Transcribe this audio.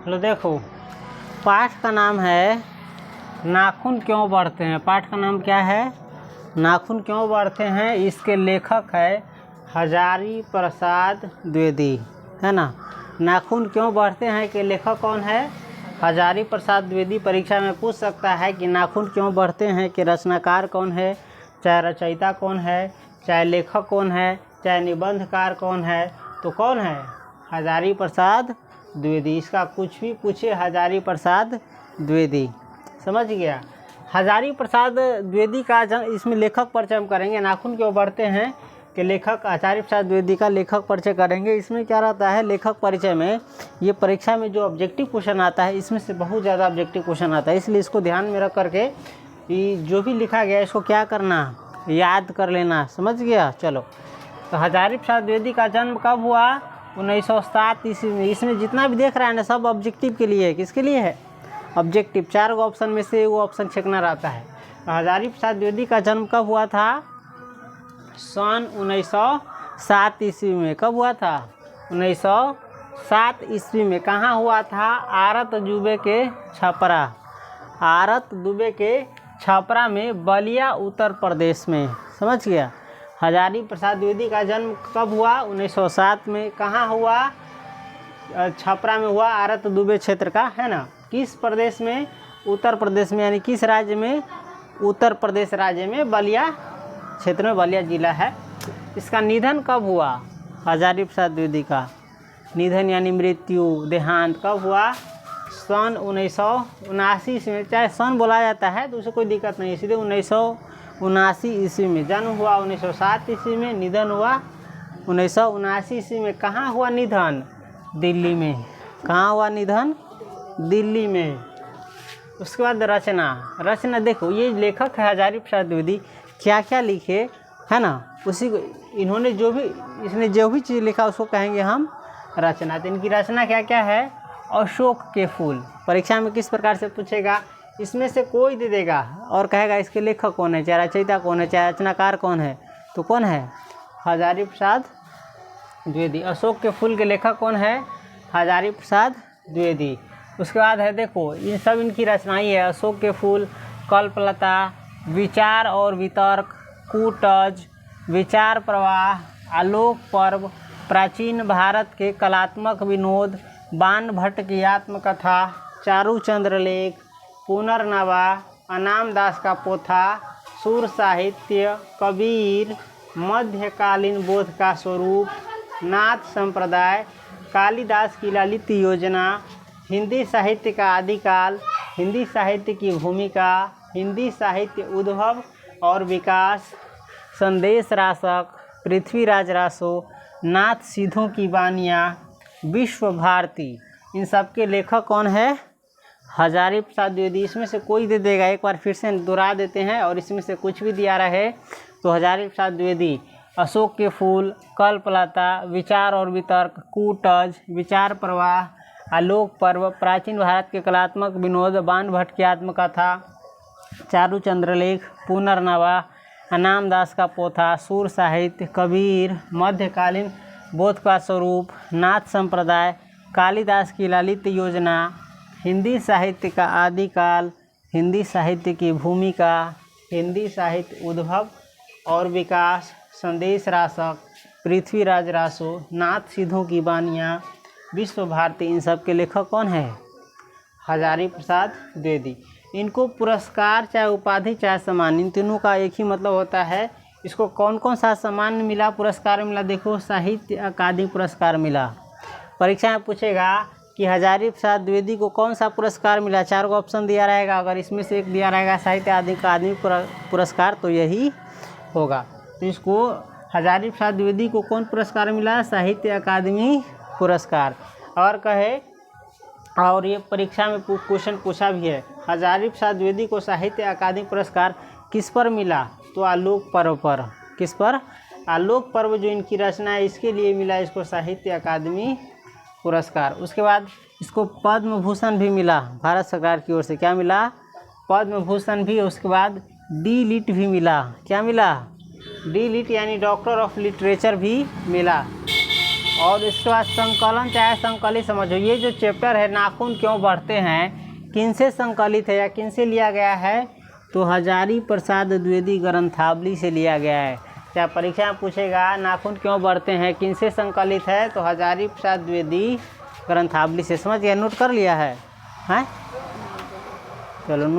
लो देखो, पाठ का नाम है नाखून क्यों बढ़ते हैं। पाठ का नाम क्या है? नाखून क्यों बढ़ते हैं। इसके लेखक है हजारी प्रसाद द्विवेदी, है ना। नाखून क्यों बढ़ते हैं के लेखक कौन है? हजारी प्रसाद द्विवेदी। परीक्षा में पूछ सकता है कि नाखून क्यों बढ़ते हैं के रचनाकार कौन है, चाहे रचयिता कौन है, चाहे लेखक कौन है, चाहे निबंधकार कौन है, तो कौन है? हजारी प्रसाद द्विवेदी। इसका कुछ भी पूछे, हजारी प्रसाद द्विवेदी। समझ गया। हजारी प्रसाद द्विवेदी का इसमें लेखक परिचय हम करेंगे। नाखून क्यों बढ़ते हैं कि लेखक हजारी प्रसाद द्विवेदी का लेखक परिचय करेंगे। इसमें क्या रहता है लेखक परिचय में, ये परीक्षा में जो ऑब्जेक्टिव क्वेश्चन आता है इसमें से बहुत ज़्यादा ऑब्जेक्टिव क्वेश्चन आता है, इसलिए इसको ध्यान में रख करके जो भी लिखा गया इसको क्या करना, याद कर लेना। समझ गया। चलो, तो हजारी प्रसाद द्विवेदी का जन्म कब हुआ? 1907 ईस्वी में। इसमें जितना भी देख रहा है ना सब ऑब्जेक्टिव के लिए है। किसके लिए है? ऑब्जेक्टिव। 4 ऑप्शन में से वो ऑप्शन छेकना रहता है। तो हजारी प्रसाद द्विवेदी का जन्म कब हुआ था? सन 1907 ईस्वी में। कब हुआ था? 1907 ईस्वी में। कहाँ हुआ था? आरत दुबे के छपरा। आरत दुबे के छपरा में, बलिया उत्तर प्रदेश में। समझ गया। हजारी प्रसाद द्विवेदी का जन्म कब हुआ? 1907 में। कहाँ हुआ? छपरा में हुआ, आरत दुबे क्षेत्र का, है ना। किस प्रदेश में? उत्तर प्रदेश में। यानी किस राज्य में? उत्तर प्रदेश राज्य में, बलिया क्षेत्र में, बलिया जिला है। इसका निधन कब हुआ? हजारी प्रसाद द्विवेदी का निधन यानी मृत्यु, देहांत कब हुआ? सन 1979 में। चाहे सन बोला जाता है तो उसे कोई दिक्कत नहीं, इसलिए 1979 ईस्वी में। जन्म हुआ 1907 ईस्वी में, निधन हुआ 1979 ईस्वी में। कहाँ हुआ निधन? दिल्ली में। कहाँ हुआ निधन? दिल्ली में। उसके बाद रचना देखो, ये लेखक है हजारी प्रसाद द्विवेदी, क्या क्या लिखे, है ना। उसी को इसने जो भी चीज़ लिखा उसको कहेंगे हम रचना। तो इनकी रचना क्या क्या है? अशोक के फूल। परीक्षा में किस प्रकार से पूछेगा? इसमें से कोई दे देगा और कहेगा इसके लेखक कौन है, चाहे रचयिता कौन है, चाहे रचनाकार कौन है, तो कौन है? हजारी प्रसाद द्विवेदी। अशोक के फूल के लेखक कौन है? हजारी प्रसाद द्विवेदी। उसके बाद है देखो, ये सब इनकी रचनाएं है। अशोक के फूल, कल्पलता, विचार और वितर्क, कूटज, विचार प्रवाह, आलोक पर्व, प्राचीन भारत के कलात्मक विनोद, बाण भट्ट की आत्मकथा, चारू चंद्रलेख, पुनर्नवा, अनाम दास का पोथा, सुर साहित्य, कबीर, मध्यकालीन बोध का स्वरूप, नाथ संप्रदाय, कालिदास की ललित योजना, हिंदी साहित्य का आदिकाल, हिंदी साहित्य की भूमिका, हिंदी साहित्य उद्भव और विकास, संदेश रासक, पृथ्वीराज रासो, नाथ सिद्धों की बानियाँ, विश्व भारती। इन सब के लेखक कौन है? हजारी प्रसाद द्विवेदी। इसमें से कोई दे देगा, एक बार फिर से दोहरा देते हैं, और इसमें से कुछ भी दिया रहे तो हजारी प्रसाद द्विवेदी। अशोक के फूल, कल्पलता, विचार और वितर्क, कूटज, विचार प्रवाह, आलोक पर्व, प्राचीन भारत के कलात्मक विनोद, बाण भट्ट की आत्मकथा, चारू चंद्रलेख, पुनर्नवा, अनाम दास का पोथा, सुर साहित्य, कबीर, मध्यकालीन बोध का स्वरूप, नाथ संप्रदाय, कालिदास की ललित योजना, हिंदी साहित्य का आदिकाल, हिंदी साहित्य की भूमिका, हिंदी साहित्य उद्भव और विकास, संदेश रासक, पृथ्वीराज रासो, नाथ सिद्धों की बानियाँ, विश्व भारती। इन सब के लेखक कौन है? हजारी प्रसाद द्विवेदी। इनको पुरस्कार, चाहे उपाधि, चाहे सम्मान, इन तीनों का एक ही मतलब होता है। इसको कौन कौन सा सम्मान मिला, पुरस्कार मिला? देखो, साहित्य अकादमी पुरस्कार मिला। परीक्षा में पूछेगा कि हजारी प्रसाद द्विवेदी को कौन सा पुरस्कार मिला, 4 ऑप्शन दिया रहेगा, अगर इसमें से एक दिया रहेगा साहित्य अकादमी पुरस्कार तो यही होगा। तो इसको हजारी प्रसाद द्विवेदी को कौन पुरस्कार मिला? साहित्य अकादमी पुरस्कार। और कहे, और ये परीक्षा में क्वेश्चन पूछा भी है, हजारी प्रसाद द्विवेदी को साहित्य अकादमी पुरस्कार किस पर मिला? तो आलोक पर्व पर। किस पर? आलोक पर्व जो इनकी रचना है इसके लिए मिला इसको साहित्य अकादमी पुरस्कार। उसके बाद इसको पद्म भूषण भी मिला भारत सरकार की ओर से। क्या मिला? पद्म भूषण भी। उसके बाद डी लिट भी मिला। क्या मिला? डी लिट यानी डॉक्टर ऑफ लिटरेचर भी मिला। और इसके बाद संकलन चाहे संकलित समझो। ये जो चैप्टर है नाखून क्यों बढ़ते हैं, किनसे संकलित है या किनसे लिया गया है, तो हजारी प्रसाद द्विवेदी ग्रंथावली से लिया गया है। क्या परीक्षा में पूछेगा नाखून क्यों बढ़ते हैं किनसे संकलित है, तो हजारी प्रसाद द्विवेदी ग्रंथावली से। समझ गया, नोट कर लिया है, हैं? चलो नोट